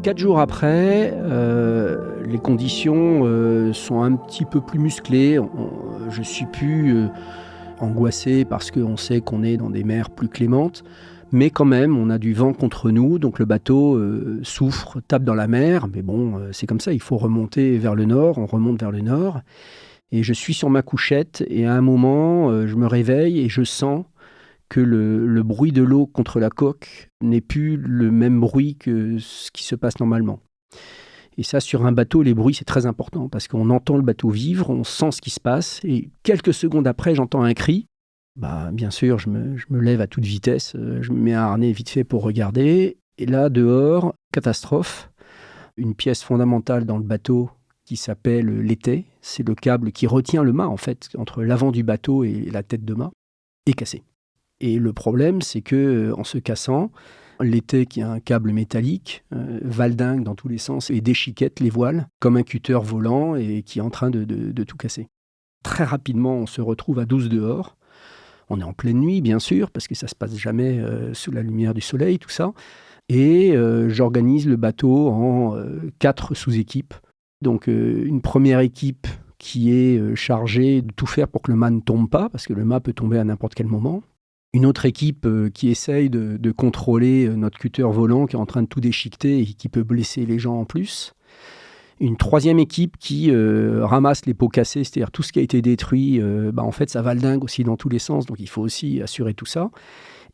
S2: Quatre jours après, les conditions sont un petit peu plus musclées. Je ne suis plus angoissé parce qu'on sait qu'on est dans des mers plus clémentes. Mais quand même, on a du vent contre nous, donc le bateau souffre, tape dans la mer. Mais bon, c'est comme ça, il faut remonter vers le nord. On remonte vers le nord. Et je suis sur ma couchette et à un moment, je me réveille et je sens que le bruit de l'eau contre la coque n'est plus le même bruit que ce qui se passe normalement. Et ça, sur un bateau, les bruits, c'est très important parce qu'on entend le bateau vivre, on sent ce qui se passe. Et quelques secondes après, j'entends un cri. Bien sûr, je me lève à toute vitesse, je me mets un harnais vite fait pour regarder. Et là, dehors, catastrophe. Une pièce fondamentale dans le bateau qui s'appelle l'étai, c'est le câble qui retient le mât, en fait, entre l'avant du bateau et la tête de mât, est cassé. Et le problème, c'est que en se cassant, l'étai, qui a un câble métallique, valdingue dans tous les sens et déchiquette les voiles comme un cutter volant et qui est en train de tout casser. Très rapidement, on se retrouve à 12 dehors. On est en pleine nuit, bien sûr, parce que ça ne se passe jamais sous la lumière du soleil, tout ça. Et j'organise le bateau en 4 sous-équipes. Donc une première équipe qui est chargée de tout faire pour que le mât ne tombe pas, parce que le mât peut tomber à n'importe quel moment. Une autre équipe qui essaye de contrôler notre cutter volant qui est en train de tout déchiqueter et qui peut blesser les gens en plus. Une troisième équipe qui ramasse les pots cassés, c'est-à-dire tout ce qui a été détruit, en fait ça valdingue aussi dans tous les sens, donc il faut aussi assurer tout ça.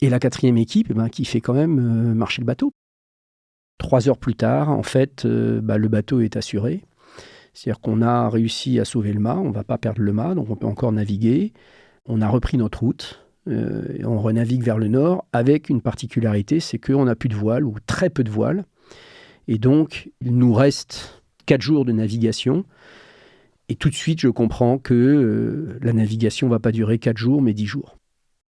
S2: Et la quatrième équipe qui fait quand même marcher le bateau. 3 heures plus tard, en fait, le bateau est assuré. C'est-à-dire qu'on a réussi à sauver le mât, on ne va pas perdre le mât, donc on peut encore naviguer. On a repris notre route, et on renavigue vers le nord, avec une particularité, c'est qu'on n'a plus de voile, ou très peu de voile. Et donc, il nous reste 4 jours de navigation. Et tout de suite, je comprends que la navigation ne va pas durer 4 jours, mais 10 jours.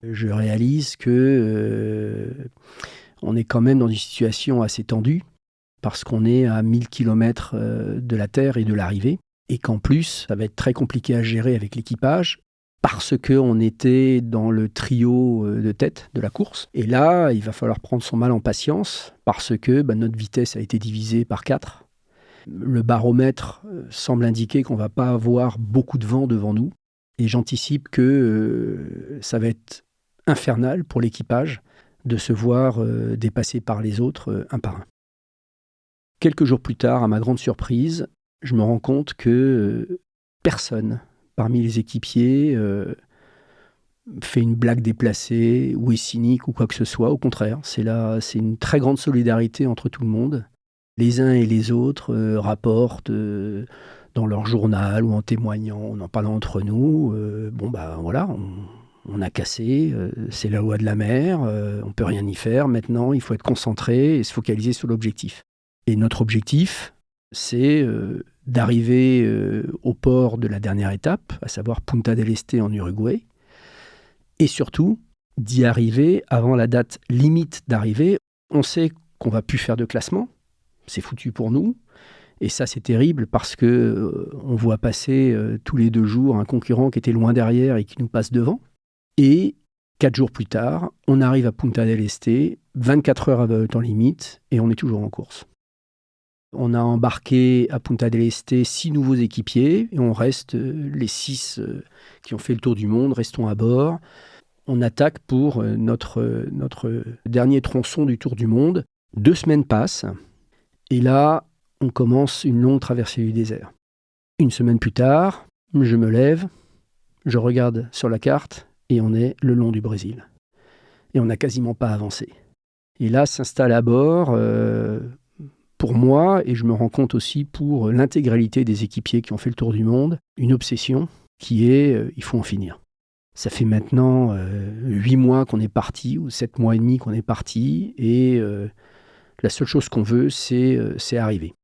S2: Je réalise que on est quand même dans une situation assez tendue, parce qu'on est à 1000 km de la Terre et de l'arrivée, et qu'en plus, ça va être très compliqué à gérer avec l'équipage, parce qu'on était dans le trio de tête de la course. Et là, il va falloir prendre son mal en patience, parce que notre vitesse a été divisée par 4. Le baromètre semble indiquer qu'on ne va pas avoir beaucoup de vent devant nous, et j'anticipe que ça va être infernal pour l'équipage de se voir dépassé par les autres un par un. Quelques jours plus tard, à ma grande surprise, je me rends compte que personne parmi les équipiers fait une blague déplacée ou est cynique ou quoi que ce soit. Au contraire, c'est une très grande solidarité entre tout le monde. Les uns et les autres rapportent dans leur journal ou en témoignant, en parlant entre nous. Voilà, on a cassé, c'est la loi de la mer, on ne peut rien y faire. Maintenant, il faut être concentré et se focaliser sur l'objectif. Et notre objectif, c'est d'arriver au port de la dernière étape, à savoir Punta del Este en Uruguay, et surtout d'y arriver avant la date limite d'arrivée. On sait qu'on ne va plus faire de classement, c'est foutu pour nous, et ça c'est terrible parce qu'on voit passer tous les 2 jours un concurrent qui était loin derrière et qui nous passe devant. Et 4 jours plus tard, on arrive à Punta del Este, 24 heures avant le temps limite, et on est toujours en course. On a embarqué à Punta del Este 6 nouveaux équipiers, et on reste, les 6 qui ont fait le tour du monde, restons à bord. On attaque pour notre dernier tronçon du tour du monde. 2 semaines passent, et là, on commence une longue traversée du désert. 1 semaine plus tard, je me lève, je regarde sur la carte, et on est le long du Brésil. Et on n'a quasiment pas avancé. Et là, s'installe à bord, pour moi, et je me rends compte aussi pour l'intégralité des équipiers qui ont fait le tour du monde, une obsession qui est il faut en finir. Ça fait maintenant 8 mois qu'on est parti, ou 7 mois et demi qu'on est parti, et la seule chose qu'on veut, c'est arriver.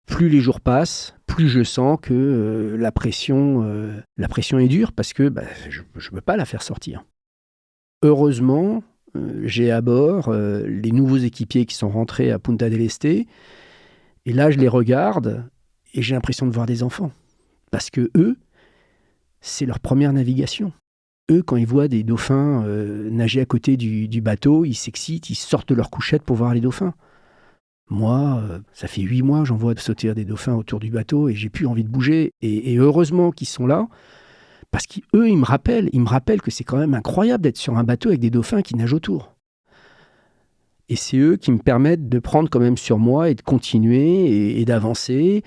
S2: Plus les jours passent, plus je sens que la pression est dure, parce que je ne peux pas la faire sortir. Heureusement, j'ai à bord les nouveaux équipiers qui sont rentrés à Punta del Este, et là je les regarde et j'ai l'impression de voir des enfants, parce que eux, c'est leur première navigation. Eux, quand ils voient des dauphins nager à côté du bateau, ils s'excitent, ils sortent de leur couchette pour voir les dauphins. Moi, ça fait 8 mois que j'en vois sauter des dauphins autour du bateau et j'ai plus envie de bouger, et heureusement qu'ils sont là, parce qu'eux, ils me rappellent que c'est quand même incroyable d'être sur un bateau avec des dauphins qui nagent autour. Et c'est eux qui me permettent de prendre quand même sur moi et de continuer et d'avancer.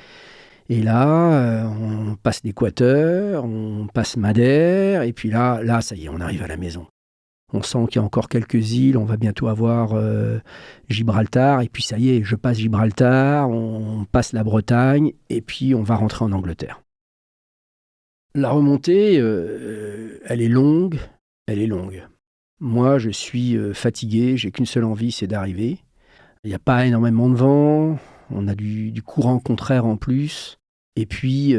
S2: Et là, on passe l'Équateur, on passe Madère, et puis là, ça y est, on arrive à la maison. On sent qu'il y a encore quelques îles, on va bientôt avoir Gibraltar, et puis ça y est, je passe Gibraltar, on passe la Bretagne, et puis on va rentrer en Angleterre. La remontée, elle est longue. Moi, je suis fatigué, j'ai qu'une seule envie, c'est d'arriver. Il n'y a pas énormément de vent, on a du courant contraire en plus. Et puis,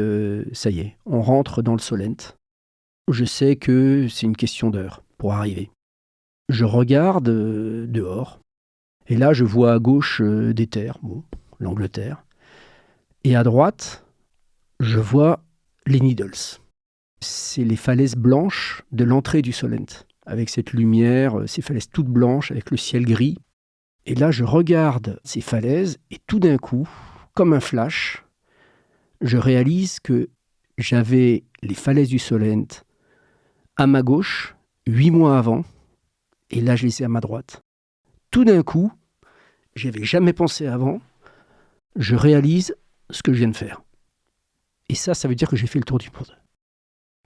S2: ça y est, on rentre dans le Solent. Je sais que c'est une question d'heure pour arriver. Je regarde dehors, et là, je vois à gauche des terres, l'Angleterre. Et à droite, je vois les Needles. C'est les falaises blanches de l'entrée du Solent, avec cette lumière, ces falaises toutes blanches, avec le ciel gris. Et là, je regarde ces falaises, et tout d'un coup, comme un flash, je réalise que j'avais les falaises du Solent à ma gauche, 8 mois avant, et là, je les ai à ma droite. Tout d'un coup, j'y avais jamais pensé avant, je réalise ce que je viens de faire. Et ça veut dire que j'ai fait le tour du monde.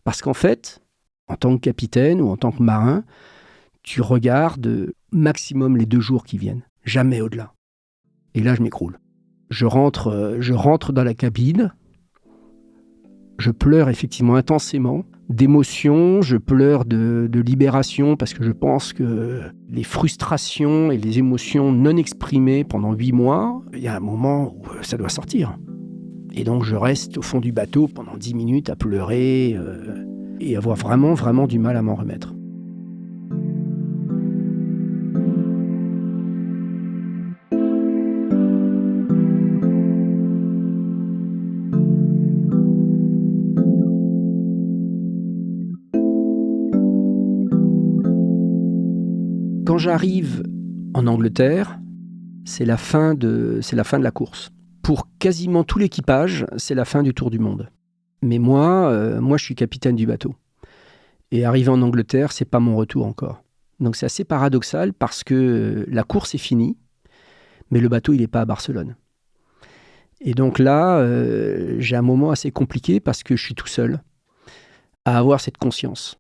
S2: Parce qu'en fait, en tant que capitaine ou en tant que marin, tu regardes maximum les 2 jours qui viennent, jamais au-delà. Et là, je m'écroule. Je rentre dans la cabine, je pleure effectivement intensément d'émotion, je pleure de libération parce que je pense que les frustrations et les émotions non exprimées pendant 8 mois, il y a un moment où ça doit sortir. Et donc je reste au fond du bateau pendant 10 minutes à pleurer et avoir vraiment, vraiment du mal à m'en remettre. Quand j'arrive en Angleterre, c'est la fin de la course. Pour quasiment tout l'équipage, c'est la fin du Tour du Monde. Mais moi, je suis capitaine du bateau. Et arriver en Angleterre, c'est pas mon retour encore. Donc c'est assez paradoxal parce que la course est finie, mais le bateau, il n'est pas à Barcelone. Et donc là, j'ai un moment assez compliqué parce que je suis tout seul à avoir cette conscience.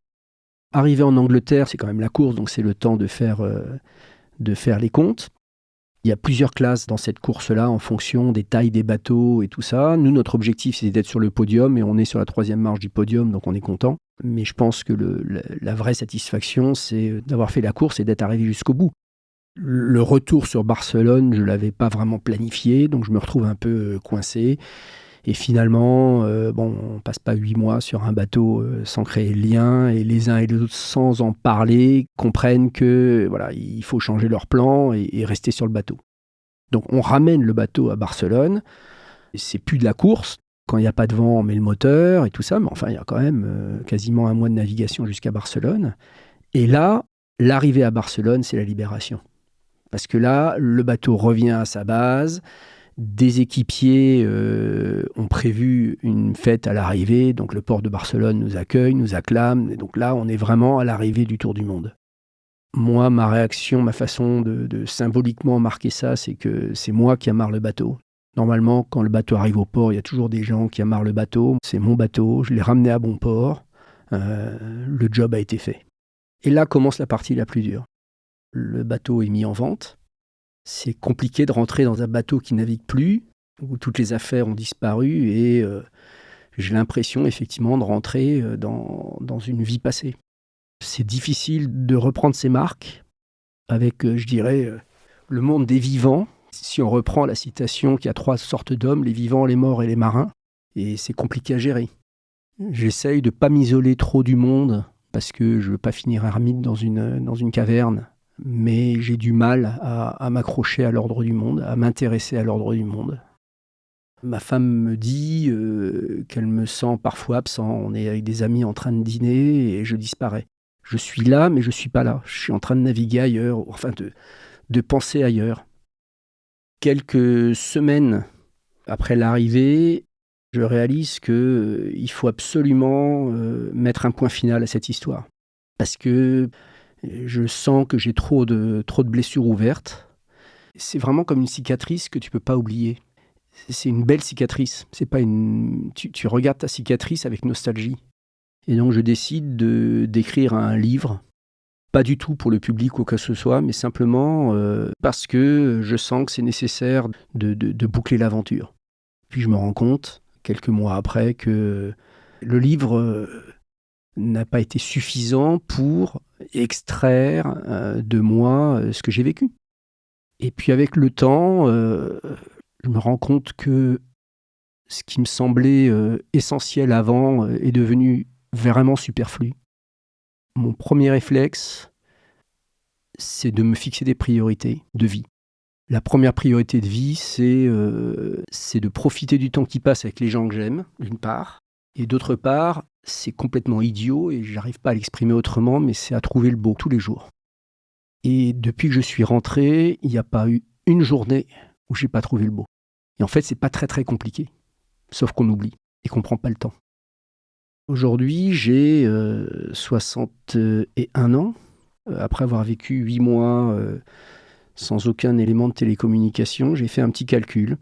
S2: Arriver en Angleterre, c'est quand même la course, donc c'est le temps de faire les comptes. Il y a plusieurs classes dans cette course-là en fonction des tailles des bateaux et tout ça. Nous, notre objectif, c'est d'être sur le podium et on est sur la 3e marche du podium, donc on est content. Mais je pense que la vraie satisfaction, c'est d'avoir fait la course et d'être arrivé jusqu'au bout. Le retour sur Barcelone, je ne l'avais pas vraiment planifié, donc je me retrouve un peu coincé. Et finalement, on ne passe pas 8 mois sur un bateau sans créer le lien, et les uns et les autres, sans en parler, comprennent que voilà, il faut changer leur plan et rester sur le bateau. Donc on ramène le bateau à Barcelone, c'est plus de la course. Quand il n'y a pas de vent, on met le moteur et tout ça, mais enfin il y a quand même quasiment 1 mois de navigation jusqu'à Barcelone. Et là, l'arrivée à Barcelone, c'est la libération. Parce que là, le bateau revient à sa base. Des équipiers ont prévu une fête à l'arrivée, donc le port de Barcelone nous accueille, nous acclame, et donc là on est vraiment à l'arrivée du Tour du Monde. Moi, ma réaction, ma façon de symboliquement marquer ça, c'est que c'est moi qui amarre le bateau. Normalement, quand le bateau arrive au port, il y a toujours des gens qui amarrent le bateau. C'est mon bateau, je l'ai ramené à bon port, le job a été fait. Et là commence la partie la plus dure. Le bateau est mis en vente. C'est compliqué de rentrer dans un bateau qui navigue plus, où toutes les affaires ont disparu, et j'ai l'impression effectivement de rentrer dans une vie passée. C'est difficile de reprendre ses marques avec, je dirais, le monde des vivants. Si on reprend la citation qu'il y a 3 sortes d'hommes, les vivants, les morts et les marins, et c'est compliqué à gérer. J'essaye de ne pas m'isoler trop du monde, parce que je ne veux pas finir ermite dans une caverne. Mais j'ai du mal à m'accrocher à l'ordre du monde, à m'intéresser à l'ordre du monde. Ma femme me dit qu'elle me sent parfois absent. On est avec des amis en train de dîner et je disparais. Je suis là, mais je ne suis pas là. Je suis en train de naviguer ailleurs, enfin de penser ailleurs. Quelques semaines après l'arrivée, je réalise qu'il faut absolument mettre un point final à cette histoire. Parce que je sens que j'ai trop de blessures ouvertes. C'est vraiment comme une cicatrice que tu ne peux pas oublier. C'est une belle cicatrice. C'est pas tu regardes ta cicatrice avec nostalgie. Et donc je décide d'écrire un livre. Pas du tout pour le public ou quoi que ce soit, mais simplement parce que je sens que c'est nécessaire de boucler l'aventure. Puis je me rends compte, quelques mois après, que le livre n'a pas été suffisant pour extraire de moi ce que j'ai vécu. Et puis avec le temps, je me rends compte que ce qui me semblait essentiel avant est devenu vraiment superflu. Mon premier réflexe, c'est de me fixer des priorités de vie. La première priorité de vie, c'est de profiter du temps qui passe avec les gens que j'aime, d'une part. Et d'autre part, c'est complètement idiot et j'arrive pas à l'exprimer autrement, mais c'est à trouver le beau tous les jours. Et depuis que je suis rentré, il n'y a pas eu une journée où j'ai pas trouvé le beau. Et en fait, c'est pas très très compliqué, sauf qu'on oublie et qu'on prend pas le temps. Aujourd'hui, j'ai 61 ans, après avoir vécu 8 mois sans aucun élément de télécommunication. J'ai fait un petit calcul.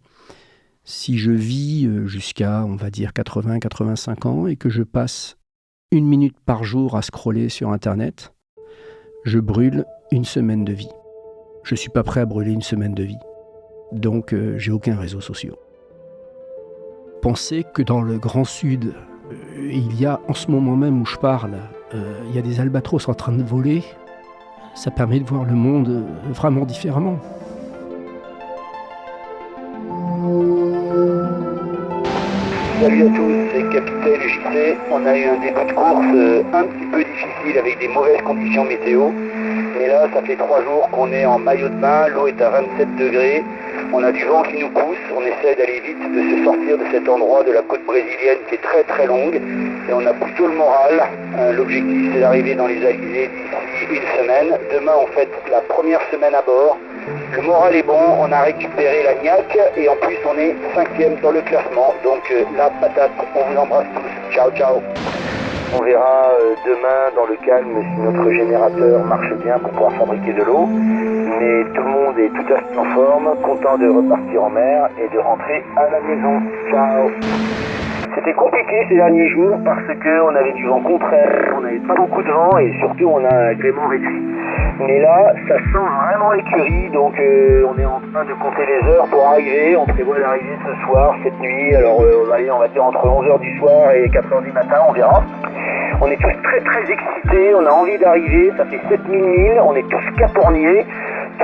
S2: Si je vis jusqu'à, on va dire, 80-85 ans et que je passe 1 minute par jour à scroller sur Internet, je brûle 1 semaine de vie. Je ne suis pas prêt à brûler 1 semaine de vie. Donc, j'ai aucun réseau social. Penser que dans le Grand Sud, il y a, en ce moment même où je parle, il y a des albatros en train de voler. Ça permet de voir le monde vraiment différemment.
S3: Salut à tous, c'est Capitaine JC. On a eu un début de course un petit peu difficile avec des mauvaises conditions météo. Mais là, ça fait 3 jours qu'on est en maillot de bain, l'eau est à 27 degrés. On a du vent qui nous pousse, on essaie d'aller vite, de se sortir de cet endroit de la côte brésilienne qui est très très longue. Et on a plutôt le moral. L'objectif, c'est d'arriver dans les Alizés d'ici une semaine. Demain, on fête la première semaine à bord. Le moral est bon, on a récupéré la niaque et en plus on est 5e dans le classement. Donc la patate, on vous embrasse tous. Ciao, ciao. On verra demain dans le calme si notre générateur marche bien pour pouvoir fabriquer de l'eau. Mais tout le monde est tout à fait en forme, content de repartir en mer et de rentrer à la maison. Ciao. C'était compliqué ces derniers jours parce qu'on avait du vent contraire, on n'avait pas beaucoup de vent et surtout on a un gréement réduit. Mais là, ça sent vraiment l'écurie, donc on est en train de compter les heures pour arriver. On prévoit d'arriver ce soir, cette nuit. Alors on va dire entre 11h du soir et 4h du matin, on verra. On est tous très très excités, on a envie d'arriver, ça fait 7000 milles, on est tous caporniers,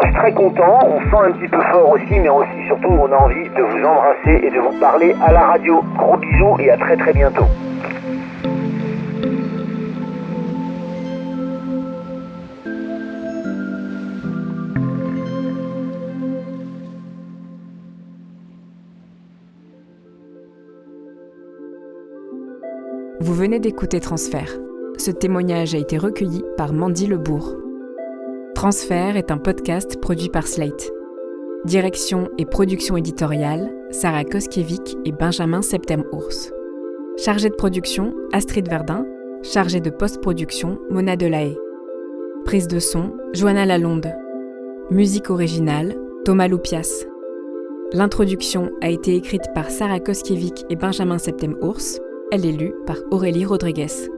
S3: tous très contents, on sent un petit peu fort aussi, mais aussi surtout on a envie de vous embrasser et de vous parler à la radio. Gros bisous et à très très bientôt.
S1: Vous venez d'écouter Transfert. Ce témoignage a été recueilli par Mandy Lebourg. Transfert est un podcast produit par Slate. Direction et production éditoriale, Sarah Koskiewicz et Benjamin Septem-Ours. Chargée de production, Astrid Verdun. Chargée de post-production, Mona Delahaye. Prise de son, Johanna Lalonde. Musique originale, Thomas Loupias. L'introduction a été écrite par Sarah Koskiewicz et Benjamin Septem-Ours. Elle est lue par Aurélie Rodriguez.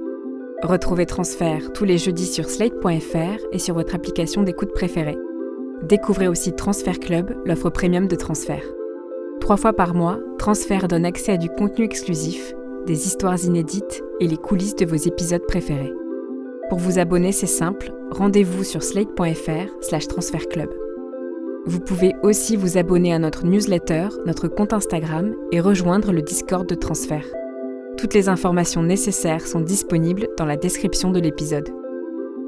S1: Retrouvez Transfert tous les jeudis sur slate.fr et sur votre application d'écoute préférée. Découvrez aussi Transfert Club, l'offre premium de Transfert. 3 fois par mois, Transfert donne accès à du contenu exclusif, des histoires inédites et les coulisses de vos épisodes préférés. Pour vous abonner, c'est simple, rendez-vous sur slate.fr/transfertclub. Vous pouvez aussi vous abonner à notre newsletter, notre compte Instagram et rejoindre le Discord de Transfert. Toutes les informations nécessaires sont disponibles dans la description de l'épisode.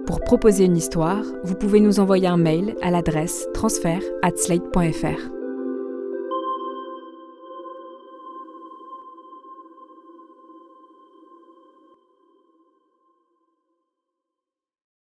S1: Pour proposer une histoire, vous pouvez nous envoyer un mail à l'adresse transfert@slate.fr.